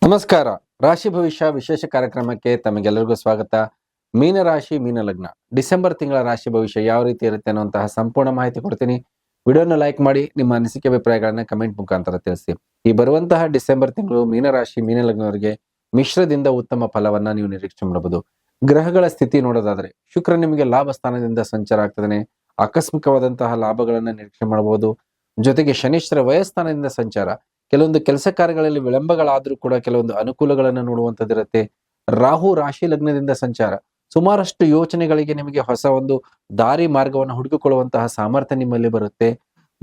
ನಮಸ್ಕಾರ. ರಾಶಿ ಭವಿಷ್ಯ ವಿಶೇಷ ಕಾರ್ಯಕ್ರಮಕ್ಕೆ ತಮಗೆಲ್ಲರಿಗೂ ಸ್ವಾಗತ. ಮೀನರಾಶಿ ಮೀನ ಲಗ್ನ ಡಿಸೆಂಬರ್ ತಿಂಗಳ ರಾಶಿ ಭವಿಷ್ಯ ಯಾವ ರೀತಿ ಇರುತ್ತೆ ಅನ್ನುವಂತಹ ಸಂಪೂರ್ಣ ಮಾಹಿತಿ ಕೊಡ್ತೀನಿ. ವಿಡಿಯೋನ ಲೈಕ್ ಮಾಡಿ, ನಿಮ್ಮ ಅನಿಸಿಕೆ ಅಭಿಪ್ರಾಯಗಳನ್ನ ಕಮೆಂಟ್ ಮುಖಾಂತರ ತಿಳಿಸಿ. ಈ ಬರುವಂತಹ ಡಿಸೆಂಬರ್ ತಿಂಗಳು ಮೀನರಾಶಿ ಮೀನ ಲಗ್ನವರಿಗೆ ಮಿಶ್ರದಿಂದ ಉತ್ತಮ ಫಲವನ್ನ ನೀವು ನಿರೀಕ್ಷೆ ಮಾಡಬಹುದು. ಗ್ರಹಗಳ ಸ್ಥಿತಿ ನೋಡೋದಾದ್ರೆ ಶುಕ್ರ ನಿಮಗೆ ಲಾಭ ಸ್ಥಾನದಿಂದ ಸಂಚಾರ ಆಗ್ತದೆ. ಆಕಸ್ಮಿಕವಾದಂತಹ ಲಾಭಗಳನ್ನ ನಿರೀಕ್ಷೆ ಮಾಡಬಹುದು. ಜೊತೆಗೆ ಶನಿಶ್ಚರ ವಯಸ್ಥಾನದಿಂದ ಸಂಚಾರ, ಕೆಲವೊಂದು ಕೆಲಸ ಕಾರ್ಯಗಳಲ್ಲಿ ವಿಳಂಬಗಳಾದ್ರೂ ಕೂಡ ಕೆಲವೊಂದು ಅನುಕೂಲಗಳನ್ನು ನೋಡುವಂತದ್ದಿರುತ್ತೆ. ರಾಹು ರಾಶಿ ಲಗ್ನದಿಂದ ಸಂಚಾರ, ಸುಮಾರಷ್ಟು ಯೋಚನೆಗಳಿಗೆ ನಿಮಗೆ ಹೊಸ ಒಂದು ದಾರಿ ಮಾರ್ಗವನ್ನು ಹುಡುಕಿಕೊಳ್ಳುವಂತಹ ಸಾಮರ್ಥ್ಯ ನಿಮ್ಮಲ್ಲಿ ಬರುತ್ತೆ.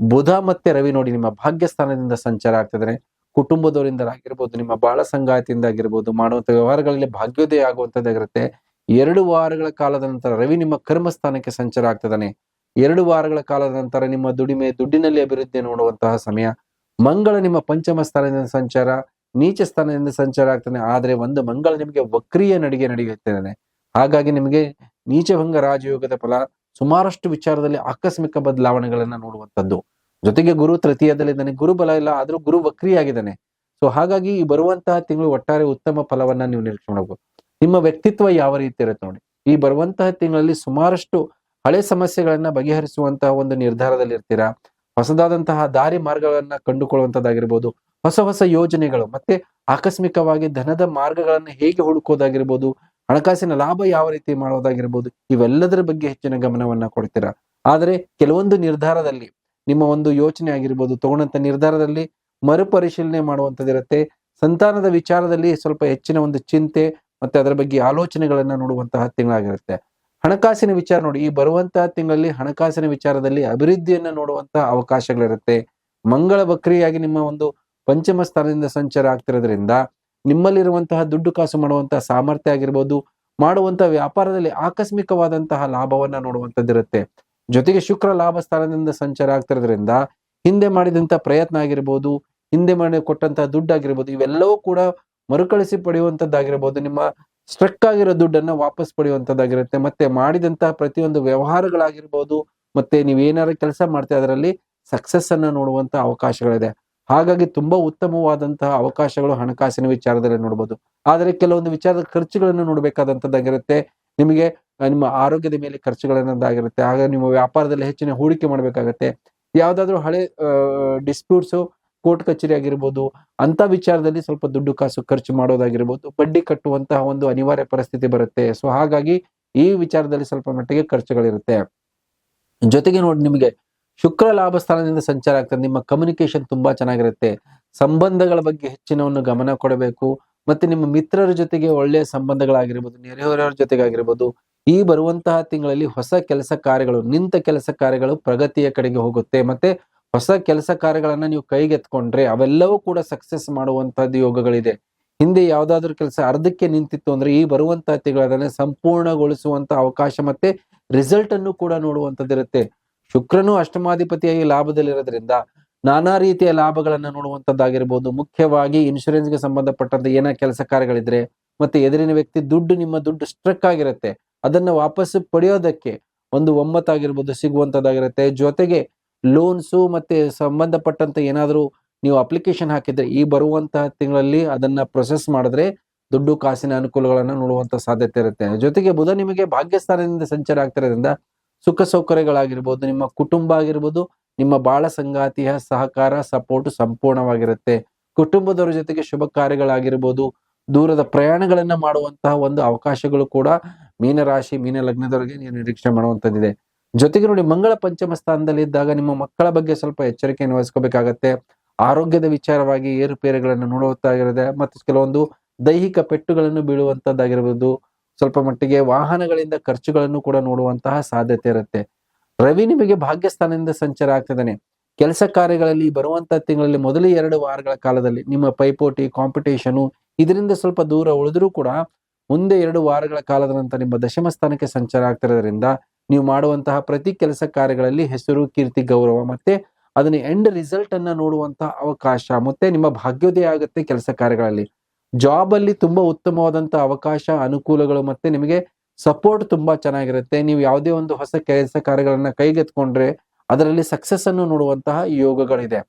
ಬುಧ ಮತ್ತೆ ರವಿ ನೋಡಿ ನಿಮ್ಮ ಭಾಗ್ಯ ಸ್ಥಾನದಿಂದ ಸಂಚಾರ ಆಗ್ತದೆ. ಕುಟುಂಬದವರಿಂದ ಆಗಿರ್ಬೋದು, ನಿಮ್ಮ ಬಾಳ ಸಂಗಾತಿಯಿಂದ ಆಗಿರ್ಬೋದು, ಮಾಡುವಂತ ವ್ಯವಹಾರಗಳಲ್ಲಿ ಭಾಗ್ಯೋದಯ ಆಗುವಂತದ್ದಾಗಿರುತ್ತೆ. 2 ವಾರಗಳ ಕಾಲದ ನಂತರ ರವಿ ನಿಮ್ಮ ಕರ್ಮ ಸ್ಥಾನಕ್ಕೆ ಸಂಚಾರ ಆಗ್ತದಾನೆ. 2 ವಾರಗಳ ಕಾಲದ ನಂತರ ನಿಮ್ಮ ದುಡ್ಡಿನಲ್ಲಿ ಅಭಿವೃದ್ಧಿ ನೋಡುವಂತಹ ಸಮಯ. ಮಂಗಳ ನಿಮ್ಮ ಪಂಚಮ ಸ್ಥಾನದಿಂದ ಸಂಚಾರ, ನೀಚ ಸ್ಥಾನದಿಂದ ಸಂಚಾರ ಆಗ್ತಾನೆ. ಆದ್ರೆ ಒಂದು ಮಂಗಳ ನಿಮಗೆ ವಕ್ರೀಯ ನಡಿಗೆ ನಡೆಯುತ್ತಿದ್ದಾನೆ. ಹಾಗಾಗಿ ನಿಮಗೆ ನೀಚಭಂಗ ರಾಜಯೋಗದ ಫಲ, ಸುಮಾರಷ್ಟು ವಿಚಾರದಲ್ಲಿ ಆಕಸ್ಮಿಕ ಬದಲಾವಣೆಗಳನ್ನ ನೋಡುವಂಥದ್ದು. ಜೊತೆಗೆ ಗುರು ತೃತೀಯದಲ್ಲಿದ್ದಾನೆ, ಗುರು ಬಲ ಇಲ್ಲ, ಆದ್ರೂ ಗುರು ವಕ್ರಿಯಾಗಿದ್ದಾನೆ. ಸೊ ಹಾಗಾಗಿ ಈ ಬರುವಂತಹ ತಿಂಗಳು ಒಟ್ಟಾರೆ ಉತ್ತಮ ಫಲವನ್ನ ನೀವು ನಿರೀಕ್ಷೆ ಮಾಡಬಹುದು. ನಿಮ್ಮ ವ್ಯಕ್ತಿತ್ವ ಯಾವ ರೀತಿ ಇರುತ್ತೆ ನೋಡಿ. ಈ ಬರುವಂತಹ ತಿಂಗಳಲ್ಲಿ ಸುಮಾರಷ್ಟು ಹಳೆ ಸಮಸ್ಯೆಗಳನ್ನ ಬಗೆಹರಿಸುವಂತಹ ಒಂದು ನಿರ್ಧಾರದಲ್ಲಿ ಇರ್ತೀರಾ. ಹೊಸದಾದಂತಹ ದಾರಿ ಮಾರ್ಗಗಳನ್ನ ಕಂಡುಕೊಳ್ಳುವಂತದ್ದಾಗಿರ್ಬೋದು, ಹೊಸ ಹೊಸ ಯೋಜನೆಗಳು ಮತ್ತೆ ಆಕಸ್ಮಿಕವಾಗಿ ಧನದ ಮಾರ್ಗಗಳನ್ನ ಹೇಗೆ ಹುಡುಕೋದಾಗಿರ್ಬೋದು, ಹಣಕಾಸಿನ ಲಾಭ ಯಾವ ರೀತಿ ಮಾಡೋದಾಗಿರ್ಬೋದು, ಇವೆಲ್ಲದರ ಬಗ್ಗೆ ಹೆಚ್ಚಿನ ಗಮನವನ್ನ ಕೊಡ್ತೀರಾ. ಆದ್ರೆ ಕೆಲವೊಂದು ನಿರ್ಧಾರದಲ್ಲಿ ನಿಮ್ಮ ಒಂದು ಯೋಚನೆ ಆಗಿರ್ಬೋದು, ತಗೊಂಡಂತ ನಿರ್ಧಾರದಲ್ಲಿ ಮರುಪರಿಶೀಲನೆ ಮಾಡುವಂತದ್ದಿರುತ್ತೆ. ಸಂತಾನದ ವಿಚಾರದಲ್ಲಿ ಸ್ವಲ್ಪ ಹೆಚ್ಚಿನ ಒಂದು ಚಿಂತೆ ಮತ್ತೆ ಅದರ ಬಗ್ಗೆ ಆಲೋಚನೆಗಳನ್ನ ನೋಡುವಂತಹ ತಿಂಗಳಾಗಿರುತ್ತೆ. ಹಣಕಾಸಿನ ವಿಚಾರ ನೋಡಿ, ಈ ಬರುವಂತಹ ತಿಂಗಳಲ್ಲಿ ಹಣಕಾಸಿನ ವಿಚಾರದಲ್ಲಿ ಅಭಿವೃದ್ಧಿಯನ್ನ ನೋಡುವಂತಹ ಅವಕಾಶಗಳಿರುತ್ತೆ. ಮಂಗಳ ವಕ್ರಿಯಾಗಿ ನಿಮ್ಮ ಒಂದು ಪಂಚಮ ಸ್ಥಾನದಿಂದ ಸಂಚಾರ ಆಗ್ತಿರೋದ್ರಿಂದ ನಿಮ್ಮಲ್ಲಿರುವಂತಹ ದುಡ್ಡು ಕಾಸು ಮಾಡುವಂತಹ ಸಾಮರ್ಥ್ಯ ಆಗಿರ್ಬೋದು, ಮಾಡುವಂತಹ ವ್ಯಾಪಾರದಲ್ಲಿ ಆಕಸ್ಮಿಕವಾದಂತಹ ಲಾಭವನ್ನ ನೋಡುವಂತದ್ದಿರುತ್ತೆ. ಜೊತೆಗೆ ಶುಕ್ರ ಲಾಭ ಸ್ಥಾನದಿಂದ ಸಂಚಾರ ಆಗ್ತಿರೋದ್ರಿಂದ ಹಿಂದೆ ಮಾಡಿದಂತ ಪ್ರಯತ್ನ ಆಗಿರ್ಬೋದು, ಹಿಂದೆ ಮಾಡಿ ಕೊಟ್ಟಂತಹ ದುಡ್ಡು ಆಗಿರ್ಬೋದು, ಇವೆಲ್ಲವೂ ಕೂಡ ಮರುಕಳಿಸಿ ಪಡೆಯುವಂತದ್ದಾಗಿರ್ಬೋದು. ನಿಮ್ಮ ಸ್ಟ್ರಕ್ ಆಗಿರೋ ದುಡ್ಡನ್ನ ವಾಪಸ್ ಪಡೆಯುವಂತದ್ದಾಗಿರುತ್ತೆ. ಮತ್ತೆ ಮಾಡಿದಂತಹ ಪ್ರತಿಯೊಂದು ವ್ಯವಹಾರಗಳಾಗಿರ್ಬೋದು, ಮತ್ತೆ ನೀವೇನಾದ್ರು ಕೆಲಸ ಮಾಡ್ತೀವಿ ಅದರಲ್ಲಿ ಸಕ್ಸಸ್ ಅನ್ನ ನೋಡುವಂತ ಅವಕಾಶಗಳಿದೆ. ಹಾಗಾಗಿ ತುಂಬಾ ಉತ್ತಮವಾದಂತಹ ಅವಕಾಶಗಳು ಹಣಕಾಸಿನ ವಿಚಾರದಲ್ಲಿ ನೋಡ್ಬೋದು. ಆದ್ರೆ ಕೆಲವೊಂದು ವಿಚಾರದ ಖರ್ಚುಗಳನ್ನು ನೋಡ್ಬೇಕಾದಂತದ್ದಾಗಿರುತ್ತೆ. ನಿಮಗೆ ನಿಮ್ಮ ಆರೋಗ್ಯದ ಮೇಲೆ ಖರ್ಚುಗಳನ್ನದಾಗಿರುತ್ತೆ. ಆಗ ನಿಮ್ಮ ವ್ಯಾಪಾರದಲ್ಲಿ ಹೆಚ್ಚಿನ ಹೂಡಿಕೆ ಮಾಡ್ಬೇಕಾಗತ್ತೆ. ಯಾವ್ದಾದ್ರು ಹಳೆ ಡಿಸ್ಪ್ಯೂಟ್ಸು, ಕೋರ್ಟ್ ಕಚೇರಿ ಆಗಿರ್ಬೋದು, ಅಂತ ವಿಚಾರದಲ್ಲಿ ಸ್ವಲ್ಪ ದುಡ್ಡು ಕಾಸು ಖರ್ಚು ಮಾಡೋದಾಗಿರ್ಬೋದು, ಬಡ್ಡಿ ಕಟ್ಟುವಂತಹ ಒಂದು ಅನಿವಾರ್ಯ ಪರಿಸ್ಥಿತಿ ಬರುತ್ತೆ. ಸೊ ಹಾಗಾಗಿ ಈ ವಿಚಾರದಲ್ಲಿ ಸ್ವಲ್ಪ ಮಟ್ಟಿಗೆ ಖರ್ಚುಗಳಿರುತ್ತೆ. ಜೊತೆಗೆ ನೋಡಿ, ನಿಮಗೆ ಶುಕ್ರ ಲಾಭ ಸ್ಥಾನದಿಂದ ಸಂಚಾರ ಆಗ್ತದೆ. ನಿಮ್ಮ ಕಮ್ಯುನಿಕೇಶನ್ ತುಂಬಾ ಚೆನ್ನಾಗಿರುತ್ತೆ. ಸಂಬಂಧಗಳ ಬಗ್ಗೆ ಹೆಚ್ಚಿನ ಒಂದು ಗಮನ ಕೊಡಬೇಕು. ಮತ್ತೆ ನಿಮ್ಮ ಮಿತ್ರರ ಜೊತೆಗೆ ಒಳ್ಳೆಯ ಸಂಬಂಧಗಳಾಗಿರ್ಬೋದು, ನೆರೆಹೊರೆಯವರ ಜೊತೆಗೆ ಆಗಿರ್ಬೋದು, ಈ ಬರುವಂತಹ ತಿಂಗಳಲ್ಲಿ ಹೊಸ ಕೆಲಸ ಕಾರ್ಯಗಳು, ನಿಂತ ಕೆಲಸ ಕಾರ್ಯಗಳು ಪ್ರಗತಿಯ ಕಡೆಗೆ ಹೋಗುತ್ತೆ. ಮತ್ತೆ ಹೊಸ ಕೆಲಸ ಕಾರ್ಯಗಳನ್ನ ನೀವು ಕೈಗೆತ್ಕೊಂಡ್ರೆ ಅವೆಲ್ಲವೂ ಕೂಡ ಸಕ್ಸಸ್ ಮಾಡುವಂತಹದ್ದು ಯೋಗಗಳಿದೆ. ಹಿಂದೆ ಯಾವ್ದಾದ್ರು ಕೆಲಸ ಅರ್ಧಕ್ಕೆ ನಿಂತಿತ್ತು ಅಂದ್ರೆ ಈ ಬರುವಂತಹ ತಿಂಗಳನ್ನ ಸಂಪೂರ್ಣಗೊಳಿಸುವಂತ ಅವಕಾಶ ಮತ್ತೆ ರಿಸಲ್ಟ್ ಅನ್ನು ಕೂಡ ನೋಡುವಂತದ್ದಿರುತ್ತೆ. ಶುಕ್ರನು ಅಷ್ಟಮಾಧಿಪತಿಯಾಗಿ ಲಾಭದಲ್ಲಿರೋದ್ರಿಂದ ನಾನಾ ರೀತಿಯ ಲಾಭಗಳನ್ನ ನೋಡುವಂತದ್ದಾಗಿರ್ಬೋದು. ಮುಖ್ಯವಾಗಿ ಇನ್ಶೂರೆನ್ಸ್ಗೆ ಸಂಬಂಧಪಟ್ಟಂತ ಏನ ಕೆಲಸ ಕಾರ್ಯಗಳಿದ್ರೆ, ಮತ್ತೆ ಎದುರಿನ ವ್ಯಕ್ತಿ ನಿಮ್ಮ ದುಡ್ಡು ಸ್ಟ್ರಕ್ ಆಗಿರುತ್ತೆ, ಅದನ್ನ ವಾಪಸ್ ಪಡೆಯೋದಕ್ಕೆ ಒಂದು ಒಮ್ಮತ್ತಾಗಿರ್ಬೋದು ಸಿಗುವಂತದ್ದಾಗಿರುತ್ತೆ. ಜೊತೆಗೆ ಲೋನ್ಸು ಮತ್ತೆ ಸಂಬಂಧಪಟ್ಟಂತ ಏನಾದ್ರು ನೀವು ಅಪ್ಲಿಕೇಶನ್ ಹಾಕಿದ್ರೆ ಈ ಬರುವಂತಹ ತಿಂಗಳಲ್ಲಿ ಅದನ್ನ ಪ್ರೊಸೆಸ್ ಮಾಡಿದ್ರೆ ದುಡ್ಡು ಕಾಸಿನ ಅನುಕೂಲಗಳನ್ನ ನೋಡುವಂತ ಸಾಧ್ಯತೆ ಇರುತ್ತೆ. ಜೊತೆಗೆ ಬುಧ ನಿಮಗೆ ಭಾಗ್ಯಸ್ಥಾನದಿಂದ ಸಂಚಾರ ಆಗ್ತಿರೋದ್ರಿಂದ ಸುಖ ಸೌಕರ್ಯಗಳಾಗಿರ್ಬೋದು, ನಿಮ್ಮ ಕುಟುಂಬ ಆಗಿರ್ಬೋದು, ನಿಮ್ಮ ಬಾಳ ಸಂಗಾತಿಯ ಸಹಕಾರ ಸಪೋರ್ಟ್ ಸಂಪೂರ್ಣವಾಗಿರುತ್ತೆ. ಕುಟುಂಬದವರ ಜೊತೆಗೆ ಶುಭ ಕಾರ್ಯಗಳಾಗಿರ್ಬೋದು, ದೂರದ ಪ್ರಯಾಣಗಳನ್ನ ಮಾಡುವಂತಹ ಒಂದು ಅವಕಾಶಗಳು ಕೂಡ ಮೀನರಾಶಿ ಮೀನ ಲಗ್ನದವರಿಗೆ ನೀವು ನಿರೀಕ್ಷೆ ಮಾಡುವಂತದ್ದಿದೆ. ಜೊತೆಗೆ ನೋಡಿ, ಮಂಗಳ ಪಂಚಮ ಸ್ಥಾನದಲ್ಲಿ ಇದ್ದಾಗ ನಿಮ್ಮ ಮಕ್ಕಳ ಬಗ್ಗೆ ಸ್ವಲ್ಪ ಎಚ್ಚರಿಕೆಯನ್ನು ವಹಿಸ್ಕೋಬೇಕಾಗತ್ತೆ. ಆರೋಗ್ಯದ ವಿಚಾರವಾಗಿ ಏರುಪೇರುಗಳನ್ನು ನೋಡುವಂತಾಗಿರುತ್ತೆ. ಮತ್ತು ಕೆಲವೊಂದು ದೈಹಿಕ ಪೆಟ್ಟುಗಳನ್ನು ಬೀಳುವಂತದ್ದಾಗಿರ್ಬೋದು, ಸ್ವಲ್ಪ ಮಟ್ಟಿಗೆ ವಾಹನಗಳಿಂದ ಖರ್ಚುಗಳನ್ನು ಕೂಡ ನೋಡುವಂತಹ ಸಾಧ್ಯತೆ ಇರುತ್ತೆ. ರವಿ ನಿಮಗೆ ಭಾಗ್ಯಸ್ಥಾನದಿಂದ ಸಂಚಾರ ಆಗ್ತಿದ್ದಾನೆ. ಕೆಲಸ ಕಾರ್ಯಗಳಲ್ಲಿ ಬರುವಂತಹ ತಿಂಗಳಲ್ಲಿ ಮೊದಲ 2 ವಾರಗಳ ಕಾಲದಲ್ಲಿ ನಿಮ್ಮ ಪೈಪೋಟಿ, ಕಾಂಪಿಟೇಷನು ಇದರಿಂದ ಸ್ವಲ್ಪ ದೂರ ಉಳಿದ್ರೂ ಕೂಡ ಮುಂದೆ 2 ವಾರಗಳ ಕಾಲದ ನಂತರ ನಿಮ್ಮ ದಶಮ ಸ್ಥಾನಕ್ಕೆ ಸಂಚಾರ ಆಗ್ತಿರೋದ್ರಿಂದ ನೀವು ಮಾಡುವಂತಹ ಪ್ರತಿ ಕೆಲಸ ಕಾರ್ಯಗಳಲ್ಲಿ ಹೆಸರು, ಕೀರ್ತಿ, ಗೌರವ ಮತ್ತೆ ಅದನ್ನ ಎಂಡ್ ರಿಸಲ್ಟ್ ಅನ್ನ ನೋಡುವಂತಹ ಅವಕಾಶ ಮತ್ತೆ ನಿಮ್ಮ ಭಾಗ್ಯೋದಯ ಆಗುತ್ತೆ. ಕೆಲಸ ಕಾರ್ಯಗಳಲ್ಲಿ, ಜಾಬ್ ಅಲ್ಲಿ ತುಂಬಾ ಉತ್ತಮವಾದಂತಹ ಅವಕಾಶ, ಅನುಕೂಲಗಳು ಮತ್ತೆ ನಿಮಗೆ ಸಪೋರ್ಟ್ ತುಂಬಾ ಚೆನ್ನಾಗಿರುತ್ತೆ. ನೀವು ಯಾವುದೇ ಒಂದು ಹೊಸ ಕೆಲಸ ಕಾರ್ಯಗಳನ್ನ ಕೈಗೆತ್ಕೊಂಡ್ರೆ ಅದರಲ್ಲಿ ಸಕ್ಸಸ್ ಅನ್ನು ನೋಡುವಂತಹ ಯೋಗಗಳಿದೆ.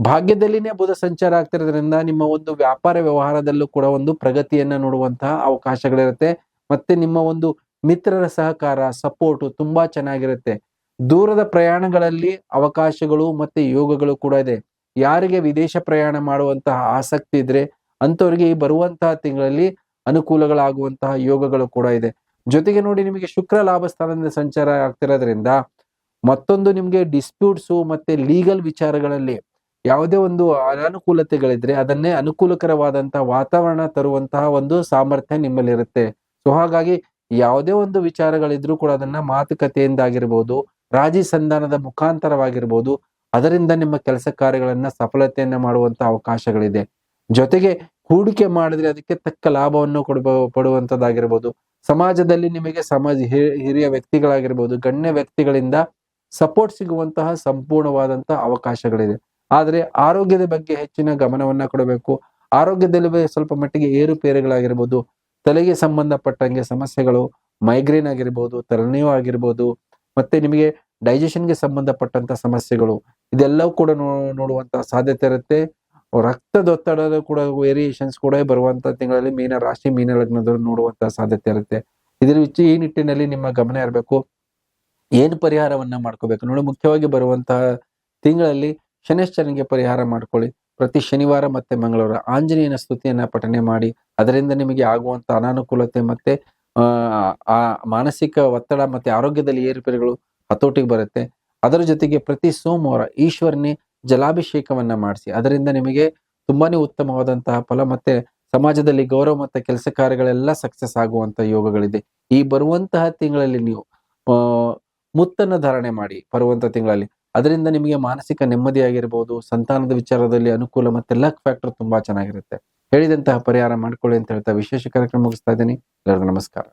ಭಾಗ್ಯದಲ್ಲಿನೇ ಬುಧ ಸಂಚಾರ ಆಗ್ತಿರೋದ್ರಿಂದ ನಿಮ್ಮ ಒಂದು ವ್ಯಾಪಾರ ವ್ಯವಹಾರದಲ್ಲೂ ಕೂಡ ಒಂದು ಪ್ರಗತಿಯನ್ನ ನೋಡುವಂತಹ ಅವಕಾಶಗಳಿರುತ್ತೆ. ಮತ್ತೆ ನಿಮ್ಮ ಒಂದು ಮಿತ್ರರ ಸಹಕಾರ ಸಪೋರ್ಟ್ ತುಂಬಾ ಚೆನ್ನಾಗಿರುತ್ತೆ. ದೂರದ ಪ್ರಯಾಣಗಳಲ್ಲಿ ಅವಕಾಶಗಳು ಮತ್ತೆ ಯೋಗಗಳು ಕೂಡ ಇದೆ. ಯಾರಿಗೆ ವಿದೇಶ ಪ್ರಯಾಣ ಮಾಡುವಂತಹ ಆಸಕ್ತಿ ಇದ್ರೆ ಅಂತವರಿಗೆ ಈ ಬರುವಂತಹ ತಿಂಗಳಲ್ಲಿ ಅನುಕೂಲಗಳಾಗುವಂತಹ ಯೋಗಗಳು ಕೂಡ ಇದೆ. ಜೊತೆಗೆ ನೋಡಿ, ನಿಮಗೆ ಶುಕ್ರ ಲಾಭ ಸ್ಥಾನದಿಂದ ಸಂಚಾರ ಆಗ್ತಿರೋದ್ರಿಂದ ಮತ್ತೊಂದು ನಿಮ್ಗೆ ಡಿಸ್ಪ್ಯೂಟ್ಸು ಮತ್ತೆ ಲೀಗಲ್ ವಿಚಾರಗಳಲ್ಲಿ ಯಾವುದೇ ಒಂದು ಅನಾನುಕೂಲತೆಗಳಿದ್ರೆ ಅದನ್ನೇ ಅನುಕೂಲಕರವಾದಂತಹ ವಾತಾವರಣ ತರುವಂತಹ ಒಂದು ಸಾಮರ್ಥ್ಯ ನಿಮ್ಮಲ್ಲಿರುತ್ತೆ. ಸೊ ಹಾಗಾಗಿ ಯಾವುದೇ ಒಂದು ವಿಚಾರಗಳಿದ್ರೂ ಕೂಡ ಅದನ್ನ ಮಾತುಕತೆಯಿಂದ ಆಗಿರ್ಬೋದು, ರಾಜಿ ಸಂಧಾನದ ಮುಖಾಂತರವಾಗಿರ್ಬೋದು, ಅದರಿಂದ ನಿಮ್ಮ ಕೆಲಸ ಕಾರ್ಯಗಳನ್ನ ಸಫಲತೆಯನ್ನ ಮಾಡುವಂತಹ ಅವಕಾಶಗಳಿದೆ. ಜೊತೆಗೆ ಹೂಡಿಕೆ ಮಾಡಿದ್ರೆ ಅದಕ್ಕೆ ತಕ್ಕ ಲಾಭವನ್ನು ಪಡುವಂತದ್ದಾಗಿರ್ಬೋದು. ಸಮಾಜದಲ್ಲಿ ನಿಮಗೆ ಹಿರಿಯ ವ್ಯಕ್ತಿಗಳಾಗಿರ್ಬೋದು, ಗಣ್ಯ ವ್ಯಕ್ತಿಗಳಿಂದ ಸಪೋರ್ಟ್ ಸಿಗುವಂತಹ ಸಂಪೂರ್ಣವಾದಂತಹ ಅವಕಾಶಗಳಿದೆ. ಆದ್ರೆ ಆರೋಗ್ಯದ ಬಗ್ಗೆ ಹೆಚ್ಚಿನ ಗಮನವನ್ನ ಕೊಡಬೇಕು. ಆರೋಗ್ಯದಲ್ಲಿ ಸ್ವಲ್ಪ ಮಟ್ಟಿಗೆ ಏರುಪೇರುಗಳಾಗಿರ್ಬೋದು, ತಲೆಗೆ ಸಂಬಂಧಪಟ್ಟಂಗೆ ಸಮಸ್ಯೆಗಳು, ಮೈಗ್ರೇನ್ ಆಗಿರ್ಬೋದು, ತಲೆನೋವು ಆಗಿರ್ಬೋದು, ಮತ್ತೆ ನಿಮಗೆ ಡೈಜೆಷನ್ಗೆ ಸಂಬಂಧಪಟ್ಟಂತ ಸಮಸ್ಯೆಗಳು, ಇದೆಲ್ಲವೂ ಕೂಡ ನೋಡುವಂತಹ ಸಾಧ್ಯತೆ ಇರುತ್ತೆ. ರಕ್ತದೊತ್ತಡದ ಕೂಡ ವೇರಿಯೇಷನ್ಸ್ ಕೂಡ ಬರುವಂತ ತಿಂಗಳಲ್ಲಿ ಮೀನ ರಾಶಿ ಮೀನ ಲಗ್ನದವರು ನೋಡುವಂತಹ ಸಾಧ್ಯತೆ ಇರುತ್ತೆ. ಈ ನಿಟ್ಟಿನಲ್ಲಿ ನಿಮ್ಮ ಗಮನ ಇರಬೇಕು. ಏನು ಪರಿಹಾರವನ್ನ ಮಾಡ್ಕೋಬೇಕು ನೋಡಿ, ಮುಖ್ಯವಾಗಿ ಬರುವಂತಹ ತಿಂಗಳಲ್ಲಿ ಶನೈಶ್ಚರನಿಗೆ ಪರಿಹಾರ ಮಾಡ್ಕೊಳ್ಳಿ. ಪ್ರತಿ ಶನಿವಾರ ಮತ್ತೆ ಮಂಗಳವಾರ ಆಂಜನೇಯನ ಸ್ತುತಿಯನ್ನ ಪಠನೆ ಮಾಡಿ. ಅದರಿಂದ ನಿಮಗೆ ಆಗುವಂತ ಅನಾನುಕೂಲತೆ ಮತ್ತೆ ಆ ಮಾನಸಿಕ ಒತ್ತಡ ಮತ್ತೆ ಆರೋಗ್ಯದಲ್ಲಿ ಏರುಪೇರುಗಳು ಹತೋಟಿಗೆ ಬರುತ್ತೆ. ಅದರ ಜೊತೆಗೆ ಪ್ರತಿ ಸೋಮವಾರ ಈಶ್ವರನೇ ಜಲಾಭಿಷೇಕವನ್ನ ಮಾಡಿಸಿ. ಅದರಿಂದ ನಿಮಗೆ ತುಂಬಾನೇ ಉತ್ತಮವಾದಂತಹ ಫಲ ಮತ್ತೆ ಸಮಾಜದಲ್ಲಿ ಗೌರವ ಮತ್ತೆ ಕೆಲಸ ಕಾರ್ಯಗಳೆಲ್ಲ ಸಕ್ಸಸ್ ಆಗುವಂತ ಯೋಗಗಳಿದೆ. ಈ ಬರುವಂತಹ ತಿಂಗಳಲ್ಲಿ ನೀವು ಮುತ್ತನ್ನ ಧಾರಣೆ ಮಾಡಿ ಬರುವಂತ ತಿಂಗಳಲ್ಲಿ. ಅದರಿಂದ ನಿಮಗೆ ಮಾನಸಿಕ ನೆಮ್ಮದಿಯಾಗಿರ್ಬೋದು, ಸಂತಾನದ ವಿಚಾರದಲ್ಲಿ ಅನುಕೂಲ ಮತ್ತೆ ಲಕ್ ಫ್ಯಾಕ್ಟರ್ ತುಂಬಾ ಚೆನ್ನಾಗಿರುತ್ತೆ. ಹೇಳಿದಂತಹ ಪರಿಹಾರ ಮಾಡ್ಕೊಳ್ಳಿ ಅಂತ ಹೇಳ್ತಾ ವಿಶೇಷ ಕಾರ್ಯಕ್ರಮ ಮುಗಿಸ್ತಾ ಇದ್ದೀನಿ. ಎಲ್ಲರಿಗೂ ನಮಸ್ಕಾರ.